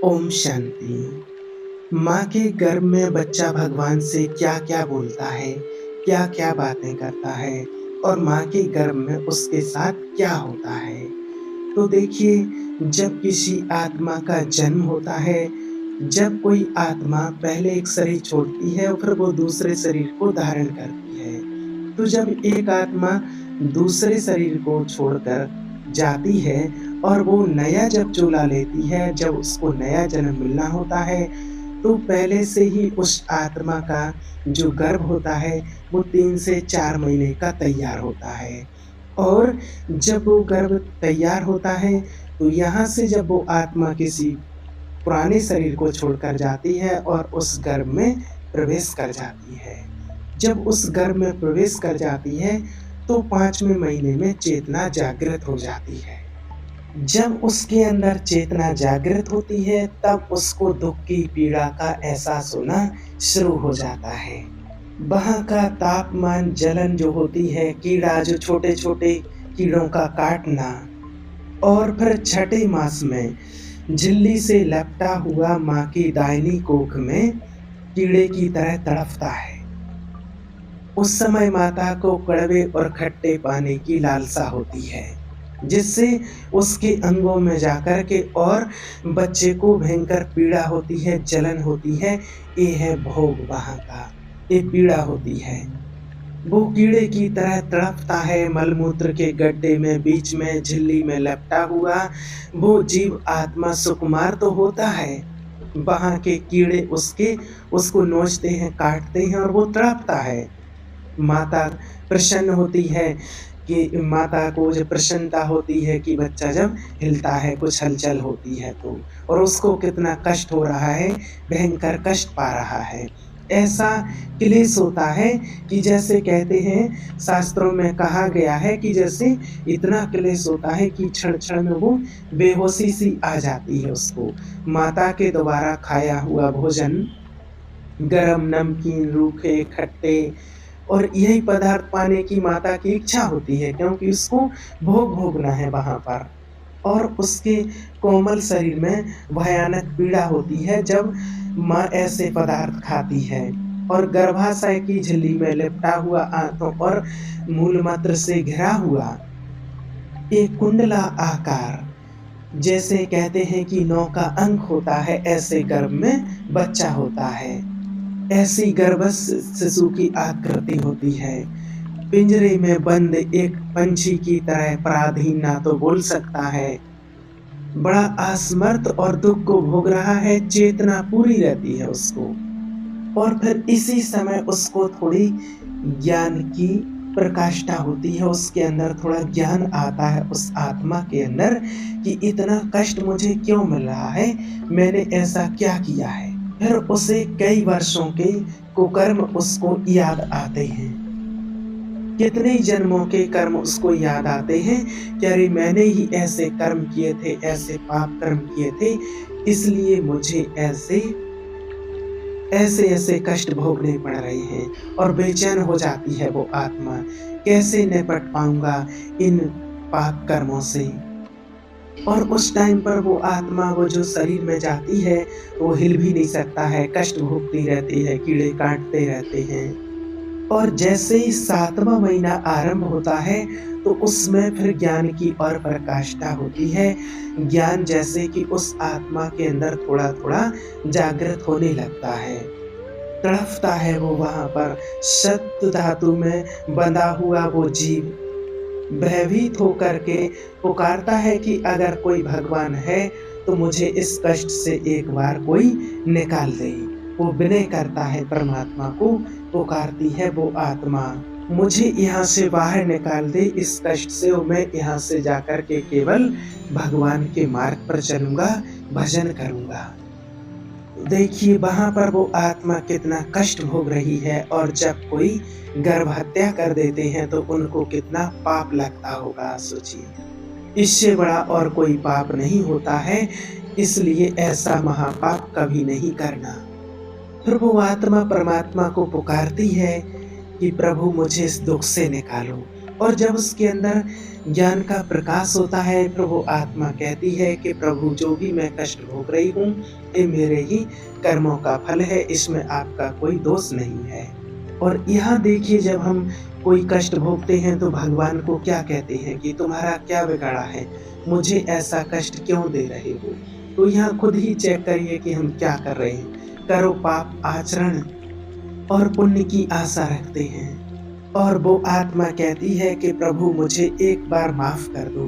ओम शांति। माँ के गर्भ में बच्चा भगवान से क्या-क्या बोलता है, क्या-क्या बातें करता है और माँ के गर्भ में उसके साथ क्या होता है। तो देखिए, जब किसी आत्मा का जन्म होता है, जब कोई आत्मा पहले एक शरीर छोड़ती है और फिर वो दूसरे शरीर को धारण करती है। तो जब एक आत्मा दूसरे शरीर को छोड़कर जाती है और वो नया जब चोला लेती है, जब उसको नया जन्म मिलना होता है, तो पहले से ही उस आत्मा का जो गर्भ होता है, वो 3 से 4 महीने का तैयार होता है। और जब वो गर्भ तैयार होता है, तो यहाँ से जब वो आत्मा किसी पुराने शरीर को छोड़कर जाती है और उस गर्भ में प्रवेश कर जाती है। जब उस गर्भ में प्रवेश कर जाती है, तो 5वें महीने में चेतना जागृत हो जाती है। जब उसके अंदर चेतना जागृत होती है, तब उसको दुःख की पीड़ा का एहसास होना शुरू हो जाता है। वहाँ का तापमान, जलन जो होती है, कीड़ा जो छोटे-छोटे कीड़ों का काटना और फिर छठे मास में झिल्ली से लपटा हुआ माँ की दाहिनी कोख में कीड़े की तरह तड़पता है। उस समय माता को कड़वे और खट्टे पानी की लालसा होती है, जिससे उसके अंगों में जाकर के और बच्चे को भयंकर पीड़ा होती है, जलन होती है। ये है भोग वहाँ का, ये पीड़ा होती है। वो कीड़े की तरह तड़पता है, मलमूत्र के गड्ढे में बीच में झिल्ली में लपटा हुआ। वो जीव आत्मा सुकुमार तो होता है, वहाँ के कीड़े उसको नोचते हैं, काटते हैं और वो तड़पता है। माता प्रसन्न होती है कि माता को जब प्रसन्नता होती है कि बच्चा जब हिलता है, कुछ हलचल होती है तो, और उसको कितना कष्ट हो रहा है, भयंकर कष्ट पा रहा है। ऐसा क्लेश होता है कि जैसे कहते हैं, शास्त्रों में कहा गया है कि जैसे इतना क्लेश होता है कि क्षण-क्षण में वो बेहोशी-सी आ जाती है उसको। माता के द्वारा खाया हुआ भोजन गरम, नमकीन, रूखे, खट्टे और यही पदार्थ पाने की माता की इच्छा होती है, क्योंकि उसको भोग भोगना है वहाँ पर। और उसके कोमल शरीर में भयानक पीड़ा होती है जब माँ ऐसे पदार्थ खाती है। और गर्भाशय की झिल्ली में लिपटा हुआ आंतों और मूलमूत्र से घिरा हुआ एक कुंडला आकार, जैसे कहते हैं कि 9 का अंक होता है, ऐसे गर्भ में बच्चा होता है। ऐसी गर्भस्थ शिशु की आकृति होती है। पिंजरे में बंद एक पंछी की तरह पराधीन ना तो बोल सकता है। बड़ा असमर्थ और दुःख को भोग रहा है, चेतना पूरी रहती है उसको। और फिर इसी समय उसको थोड़ी ज्ञान की प्रकाष्ठा होती है, उसके अंदर थोड़ा ज्ञान आता है उस आत्मा के अंदर कि इतना कष्ट मुझे क्यों मिल रहा है, मैंने ऐसा क्या किया है। फिर उसे कई वर्षों के कुकर्म उसको याद आते हैं। कितने जन्मों के कर्म उसको याद आते हैं कि अरे मैंने ही ऐसे कर्म किए थे, ऐसे पाप कर्म किए थे, इसलिए मुझे ऐसे-ऐसे कष्ट भोगने पड़ रहे हैं। और बेचैन हो जाती है वो आत्मा, कैसे निपट पाऊँगा इन पाप कर्मों से। और उस टाइम पर वो आत्मा वो जो शरीर में जाती है, वो हिल भी नहीं सकता है, कष्ट भोगती रहती है, कीड़े काटते रहते हैं। और जैसे ही 7वाँ महीना आरंभ होता है, तो उसमें फिर ज्ञान की और प्रकाष्ठा होती है। ज्ञान जैसे कि उस आत्मा के अंदर थोड़ा-थोड़ा जागृत होने लगता है। तड़पता है वो वहाँ पर, सत्व धातु में बंधा हुआ वो जीव भयभीत होकर के पुकारता है कि अगर कोई भगवान है, तो मुझे इस कष्ट से एक बार कोई निकाल दे। वो विनय करता है परमात्मा को, पुकारती है वो आत्मा, मुझे यहाँ से बाहर निकाल दे इस कष्ट से, और मैं यहाँ से जाकर के केवल भगवान के मार्ग पर चलूँगा, भजन करूँगा। देखिए वहाँ पर वो आत्मा कितना कष्ट भोग रही है, और जब कोई गर्भ हत्या कर देते हैं तो उनको कितना पाप लगता होगा, सोचिए। इससे बड़ा और कोई पाप नहीं होता है, इसलिए ऐसा महापाप कभी नहीं करना। फिर वो आत्मा परमात्मा को पुकारती है कि प्रभु मुझे इस दुःख से निकालो। और जब उसके अंदर ज्ञान का प्रकाश होता है, प्रभु आत्मा कहती है कि प्रभु जो भी मैं कष्ट भोग रही हूँ, ये मेरे ही कर्मों का फल है, इसमें आपका कोई दोष नहीं है। और यहाँ देखिए, जब हम कोई कष्ट भोगते हैं तो भगवान को क्या कहते हैं कि तुम्हारा क्या बिगड़ा है, मुझे ऐसा कष्ट क्यों दे रहे हो। तो यहाँ खुद ही चेक करिए कि हम क्या कर रहे हैं। करो पाप आचरण और पुण्य की आशा रखते हैं, और वो आत्मा कहती है कि प्रभु मुझे एक बार माफ कर दो,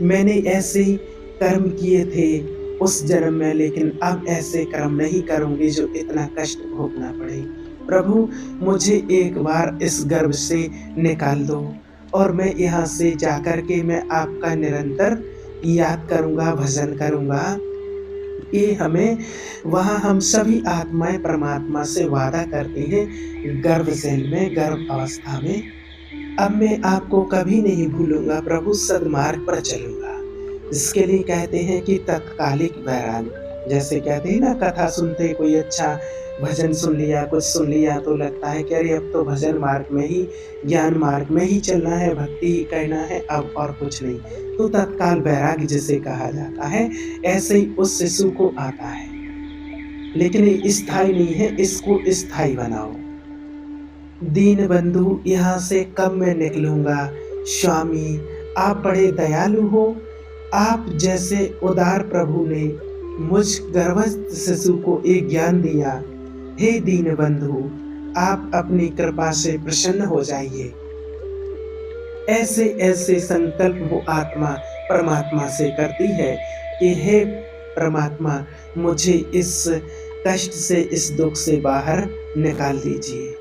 मैंने ऐसे ही कर्म किए थे उस जन्म में, लेकिन अब ऐसे कर्म नहीं करूंगी जो इतना कष्ट भोगना पड़े। प्रभु मुझे एक बार इस गर्भ से निकाल दो, और मैं यहाँ से जाकर के मैं आपका निरंतर याद करूंगा, भजन करूंगा। ये हमें वहाँ हम सभी आत्माएं परमात्मा से वादा करते हैं गर्भ सेन में, गर्भ अवस्था में, अब मैं आपको कभी नहीं भूलूंगा प्रभु, सद्मार्ग पर चलूंगा। इसके लिए कहते हैं कि तत्कालिक वैराग, जैसे कहते हैं ना, कथा सुनते कोई अच्छा भजन सुन लिया, कुछ सुन लिया, तो लगता है कि अरे अब तो भजन मार्ग में ही, ज्ञान मार्ग में ही चलना है, भक्ति ही करना है, अब और कुछ नहीं। तो तत्काल वैराग्य जिसे कहा जाता है, ऐसे ही उस शिशु को आता है, लेकिन ये स्थायी नहीं है, इसको स्थायी बनाओ। दीन बंधु यहाँ से कब मैं निकलूंगा, स्वामी आप बड़े दयालु हो, आप जैसे उदार प्रभु ने मुझ गर्भस्थ शिशु को एक ज्ञान दिया, हे दीन बंधु आप अपनी कृपा से प्रसन्न हो जाइए। ऐसे ऐसे संकल्प वो आत्मा परमात्मा से करती है कि हे परमात्मा मुझे इस कष्ट से, इस दुख से बाहर निकाल दीजिए,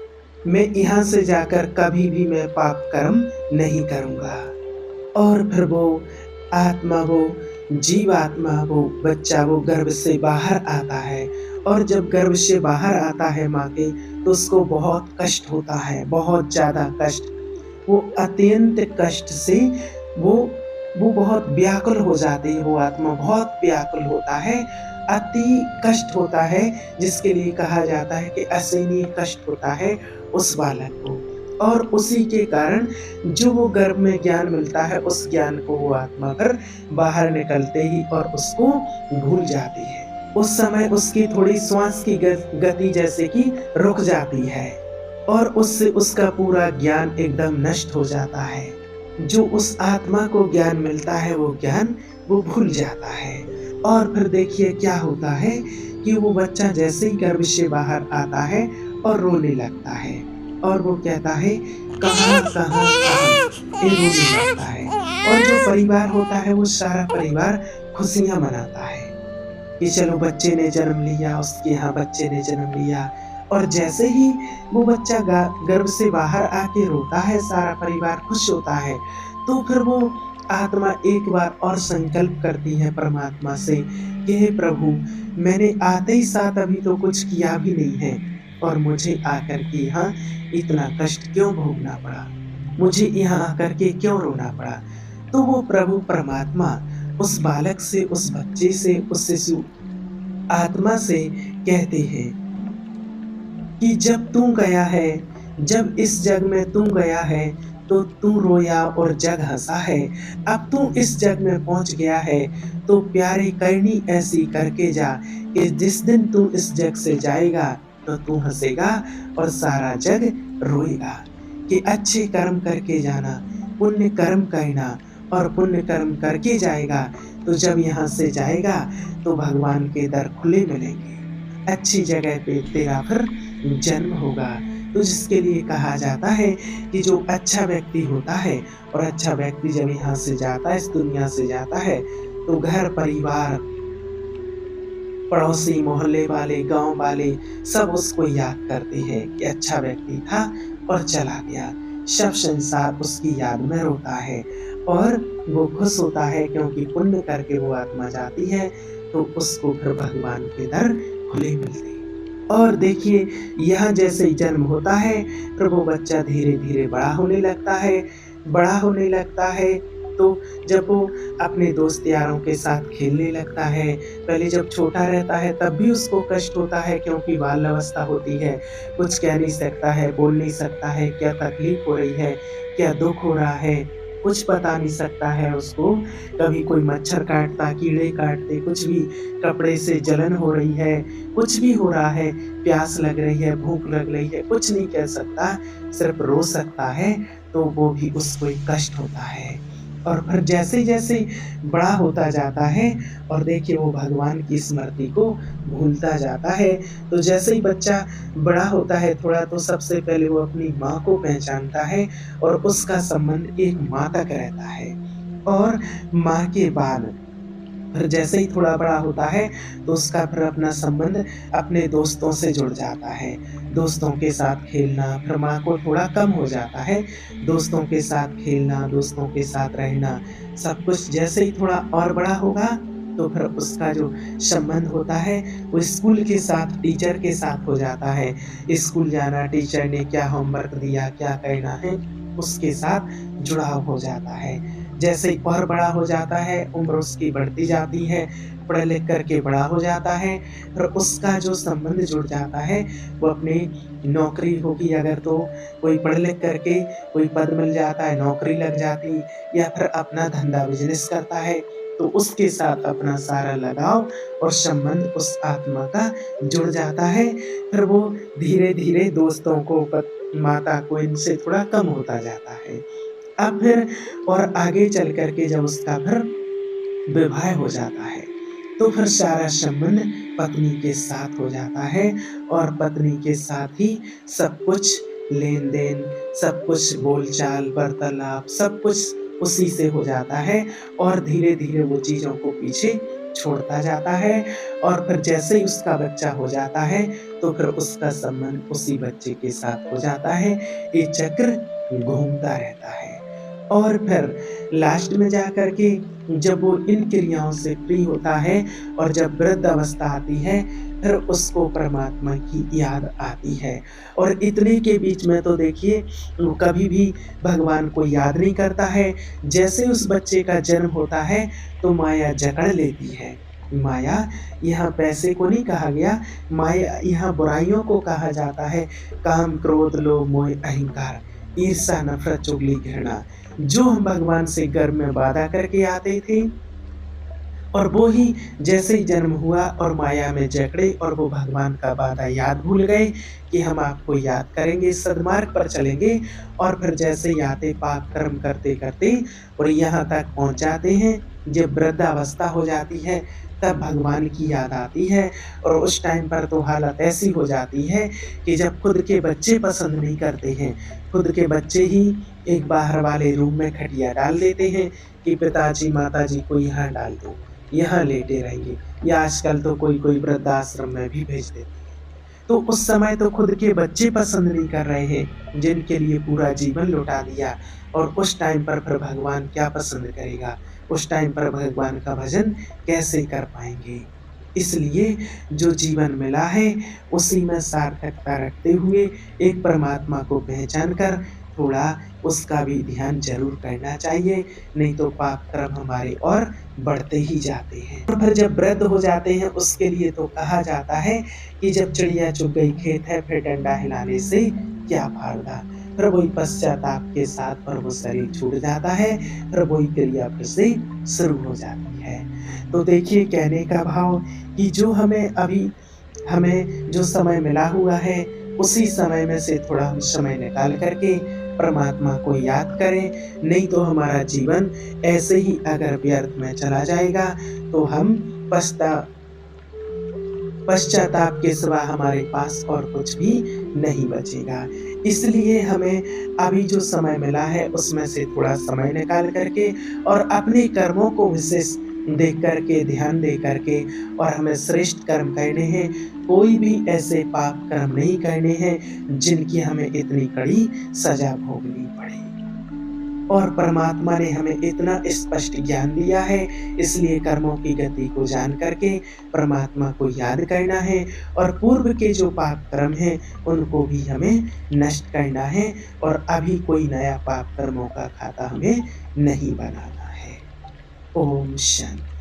मैं यहाँ से जाकर कभी भी मैं पाप कर्म नहीं करूँगा। और फिर वो आत्मा, वो जीवात्मा, वो बच्चा, वो गर्भ से बाहर आता है, और जब गर्भ से बाहर आता है माँ के, तो उसको बहुत कष्ट होता है, बहुत ज़्यादा कष्ट। वो अत्यंत कष्ट से वो बहुत व्याकुल हो जाती है, वो आत्मा बहुत व्याकुल होता है, अति कष्ट होता है, जिसके लिए कहा जाता है कि असहनीय कष्ट होता है उस बालक को। और उसी के कारण जो वो गर्भ में ज्ञान मिलता है, उस ज्ञान को वो आत्मा पर बाहर निकलते ही और उसको भूल जाती है। उस समय उसकी थोड़ी श्वास की गति जैसे कि रुक जाती है, और उससे उसका पूरा ज्ञान एकदम नष्ट हो जाता है। जो उस आत्मा को ज्ञान मिलता है, वो ज्ञान वो भूल जाता है। और फिर देखिए क्या होता है कि वो बच्चा जैसे ही गर्भ से बाहर आता है और रोने लगता है, और वो कहता है कहाँ कहाँ कहाँ, ये रोने लगता है। और जो परिवार होता है, वो सारा परिवार खुशियाँ मनाता है कि चलो बच्चे ने जन्म लिया, उसके यहाँ बच्चे ने जन्म लिया। और जैसे ही वो बच्चा गर्भ से बाहर आके रोता है, सारा परिवार खुश होता है। तो फिर वो आत्मा एक बार और संकल्प करती है परमात्मा से कि हे प्रभु, मैंने आते ही साथ अभी तो कुछ किया भी नहीं है, और मुझे आकर के यहाँ इतना कष्ट क्यों भोगना पड़ा, मुझे यहाँ आकर के क्यों रोना पड़ा। तो वो प्रभु परमात्मा उस बालक से, उस बच्चे से, उस शिशु आत्मा से कहते हैं कि जब तू गया है, जब इस जग में तू गया है, तो तू रोया और जग हंसा है। अब तू इस जग में पहुंच गया है, तो प्यारे करनी ऐसी करके जा कि जिस दिन तू इस जग से जाएगा तो तू हंसेगा और सारा जग रोएगा। कि अच्छे कर्म करके जाना, पुण्य कर्म करना, और पुण्य कर्म करके जाएगा तो जब यहाँ से जाएगा तो भगवान के दर खुले मिलेंगे, अच्छी जगह पे तेरा फिर जन्म होगा। तो जिसके लिए कहा जाता है कि जो अच्छा व्यक्ति होता है, और अच्छा व्यक्ति जब यहाँ से जाता है, इस दुनिया से जाता है, तो घर परिवार, पड़ोसी, मोहल्ले वाले, गांव वाले सब उसको याद करते हैं कि अच्छा व्यक्ति था और चला गया। सब संसार उसकी याद में रोता है, और वो खुश होता है क्योंकि पुण्य करके वो आत्मा जाती है तो उसको फिर भगवान के दर खुले मिलते हैं। और देखिए यहाँ जैसे ही जन्म होता है, फिर वो बच्चा धीरे धीरे बड़ा होने लगता है, बड़ा होने लगता है, तो जब वो अपने दोस्त यारों के साथ खेलने लगता है, पहले जब छोटा रहता है तब भी उसको कष्ट होता है क्योंकि बाल अवस्था होती है, कुछ कह नहीं सकता है, बोल नहीं सकता है, क्या तकलीफ़ हो रही है, क्या दुःख हो रहा है, कुछ बता नहीं सकता है उसको। कभी कोई मच्छर काटता, कीड़े काटते, कुछ भी, कपड़े से जलन हो रही है, कुछ भी हो रहा है, प्यास लग रही है, भूख लग रही है, कुछ नहीं कह सकता, सिर्फ़ रो सकता है, तो वो भी उसको एक कष्ट होता है। और फिर जैसे-जैसे बड़ा होता जाता है और देखिए वो भगवान की स्मृति को भूलता जाता है, तो जैसे ही बच्चा बड़ा होता है थोड़ा तो सबसे पहले वो अपनी माँ को पहचानता है और उसका संबंध एक माँ तक रहता है। और माँ के बाद फिर जैसे ही थोड़ा बड़ा होता है, तो उसका फिर अपना संबंध अपने दोस्तों से जुड़ जाता है। दोस्तों के साथ खेलना, फिर माँ को थोड़ा कम हो जाता है, दोस्तों के साथ खेलना, दोस्तों के साथ रहना, सब कुछ जैसे ही थोड़ा और बड़ा होगा, तो फिर उसका जो संबंध होता है, वो स्कूल के साथ, टीचर के साथ हो जाता है। स्कूल जाना, टीचर ने क्या होमवर्क दिया, क्या करना है, उसके साथ जुड़ाव हो जाता है। जैसे ही और बड़ा हो जाता है, उम्र उसकी बढ़ती जाती है, पढ़ लिख कर के बड़ा हो जाता है, फिर उसका जो संबंध जुड़ जाता है, वो अपनी नौकरी होगी अगर तो कोई पढ़ लिख कर के कोई पद मिल जाता है, नौकरी लग जाती या फिर अपना धंधा बिज़नेस करता है, तो उसके साथ अपना सारा लगाव और संबंध उस आत्मा का जुड़ जाता है। फिर वो धीरे-धीरे दोस्तों को, माता को इनसे थोड़ा कम होता जाता है। अब फिर और आगे चल कर के जब उसका फिर विवाह हो जाता है, तो फिर सारा संबंध पत्नी के साथ हो जाता है और पत्नी के साथ ही सब कुछ लेन-देन, सब कुछ बोलचाल, वार्तालाप, सब कुछ उसी से हो जाता है और धीरे-धीरे वो चीज़ों को पीछे छोड़ता जाता है और फिर जैसे ही उसका बच्चा हो जाता है, तो फिर उसका संबंध उसी बच्चे के साथ हो जाता है। ये चक्र घूमता रहता है। और फिर लास्ट में जाकर के जब वो इन क्रियाओं से फ्री होता है और जब वृद्ध अवस्था आती है, फिर उसको परमात्मा की याद आती है। और इतने के बीच में तो देखिए वो कभी भी भगवान को याद नहीं करता है। जैसे उस बच्चे का जन्म होता है, तो माया जकड़ लेती है। माया यहाँ पैसे को नहीं कहा गया, माया यहाँ बुराइयों को कहा जाता है। काम, क्रोध, लोभ, मोह, अहंकार, ईर्ष्या, नफ़रत, चुगली, घृणा, जो हम भगवान से गर्भ में वादा करके आते थे और वो ही जैसे ही जन्म हुआ और माया में जकड़े और वो भगवान का वादा याद भूल गए कि हम आपको याद करेंगे, सद्मार्ग पर चलेंगे और फिर जैसे ही आते पाप कर्म करते-करते और यहाँ तक पहुँच जाते हैं, जब वृद्धावस्था हो जाती है, तब भगवान की याद आती है और उस टाइम पर तो हालत ऐसी हो जाती है कि जब खुद के बच्चे पसंद नहीं करते हैं, खुद के बच्चे ही एक बाहर वाले रूम में खटिया डाल देते हैं कि पिताजी, माताजी को यहाँ डाल दो, यहाँ लेटे रहिए या आजकल तो कोई-कोई वृद्धाश्रम में भी भेज देते हैं। तो उस समय तो खुद के बच्चे पसंद नहीं कर रहे हैं, जिनके लिए पूरा जीवन लुटा दिया और उस टाइम पर फिर भगवान क्या पसंद करेगा? उस टाइम पर भगवान का भजन कैसे कर पाएँगे? इसलिए जो जीवन मिला है, उसी में सार्थकता रखते हुए एक परमात्मा को पहचान कर थोड़ा उसका भी ध्यान ज़रूर करना चाहिए, नहीं तो पाप कर्म हमारे और बढ़ते ही जाते हैं। और फिर जब वृद्ध हो जाते हैं उसके लिए तो कहा जाता है कि जब चिड़िया चुग गई खेत है फिर डंडा हिलाने से क्या फ़ायदा? फिर वही पश्चाताप के साथ फिर वो शरीर छूट जाता है, फिर वही क्रिया फिर से शुरू हो जाती है। तो देखिए कहने का भाव कि जो हमें जो समय मिला हुआ है, उसी समय में से थोड़ा हम समय निकाल कर के परमात्मा को याद करें, नहीं तो हमारा जीवन ऐसे ही अगर व्यर्थ में चला जाएगा, तो हम पछता पश्चाताप के सिवा हमारे पास और कुछ भी नहीं बचेगा। इसलिए हमें अभी जो समय मिला है उसमें से थोड़ा समय निकाल कर के और अपने कर्मों को विशेष देख कर के, ध्यान दे कर के और हमें श्रेष्ठ कर्म करने हैं। कोई भी ऐसे पाप कर्म नहीं करने हैं जिनकी हमें इतनी कड़ी सज़ा भोगनी पड़े। और परमात्मा ने हमें इतना स्पष्ट ज्ञान दिया है, इसलिए कर्मों की गति को जान करके परमात्मा को याद करना है और पूर्व के जो पाप कर्म हैं, उनको भी हमें नष्ट करना है और अभी कोई नया पाप कर्मों का खाता हमें नहीं बनाना है। ओम शांति।